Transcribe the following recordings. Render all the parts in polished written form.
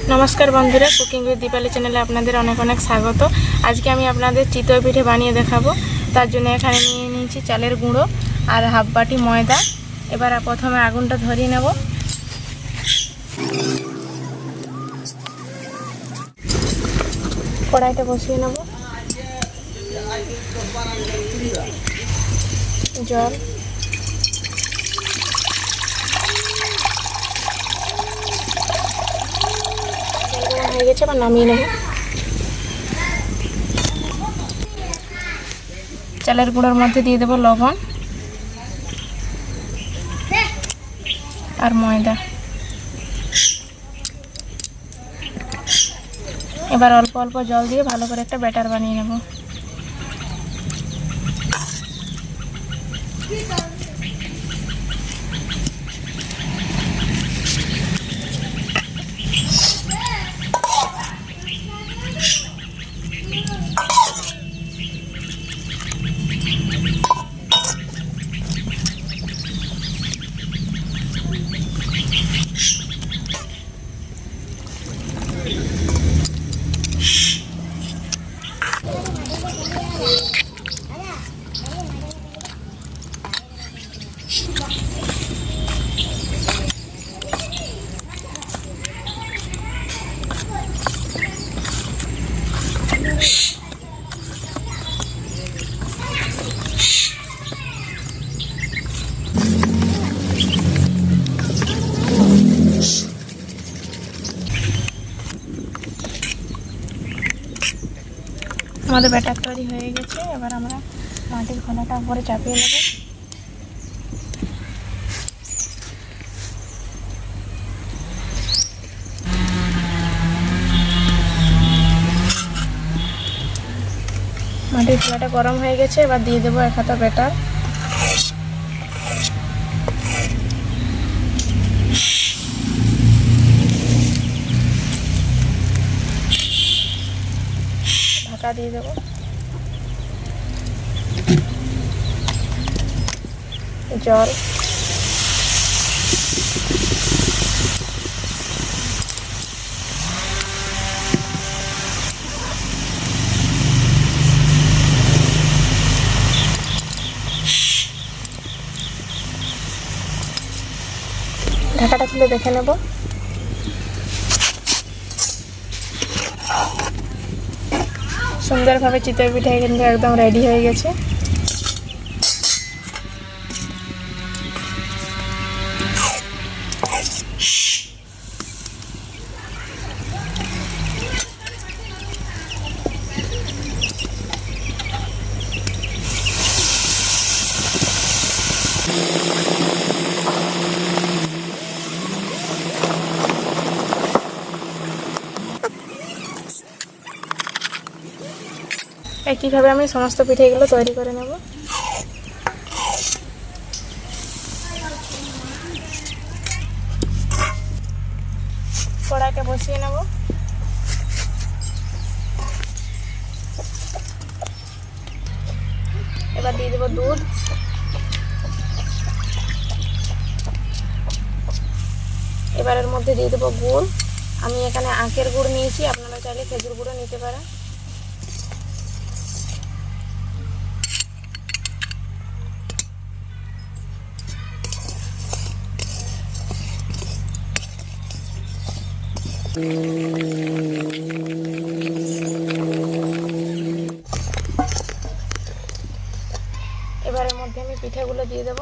नमस्कार बंधुरा cooking with Deepali चैनले आपनादेर अनेक अनेक स्वागत। आज के आमी आपनादेर चितई पिठे बानिये देखाबो। तार जोन्नो एखाने निये निয়েছি चालेर गुঁড়ো और हाफ बाटी मयदा। एबार प्रथमे आगुनटा धरिये नेब। कड़ाईटा बसिয়ে नेब। जल হয়ে গেছে, আবার নামিয়ে নেব। চালের গুঁড়োর মধ্যে দিয়ে দেব লবণ আর ময়দা। এবার অল্প অল্প জল দিয়ে ভালো করে একটা ব্যাটার বানিয়ে নেব। আমাদের ব্যাটার তৈরি হয়ে গেছে। এবার আমরা মাটির ঘোলাটা উপরে চাপিয়ে নেব। মাটির ঘোলাটা গরম হয়ে গেছে। এবার দিয়ে দেবো এক হাতা ব্যাটার। ঢাকা দিয়ে দেবো। জল ঢাকাটা খুলে দেখে নেব। সুন্দরভাবে চিতই পিঠা কিন্তু একদম রেডি হয়ে গেছে। একইভাবে আমি সমস্ত পিঠেগুলো তৈরি করে নেব। কড়াইটা বসিয়ে নেব। এবার দিয়ে দেব দুধ। এবার এর মধ্যে দিয়ে দেব গুড়। আমি এখানে আখের গুড় নিয়েছি, আপনারা চাইলে খেজুর গুঁড়ো নিতে পারেন। এবারের মধ্যে আমি পিঠাগুলো দিয়ে দেব।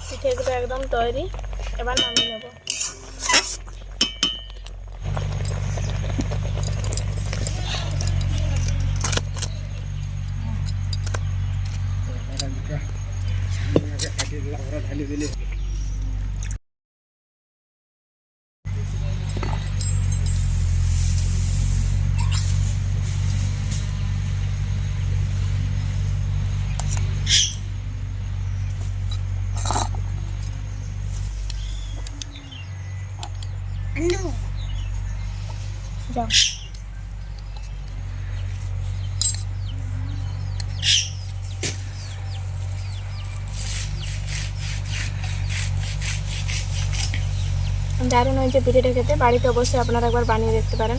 পিঠেগুলো একদম তৈরি। এবার নামিয়ে নেব। যাও। দারুণ হয়েছে পিঠেটা খেতে। বাড়িতে অবশ্যই আপনারা একবার বানিয়ে দেখতে পারেন।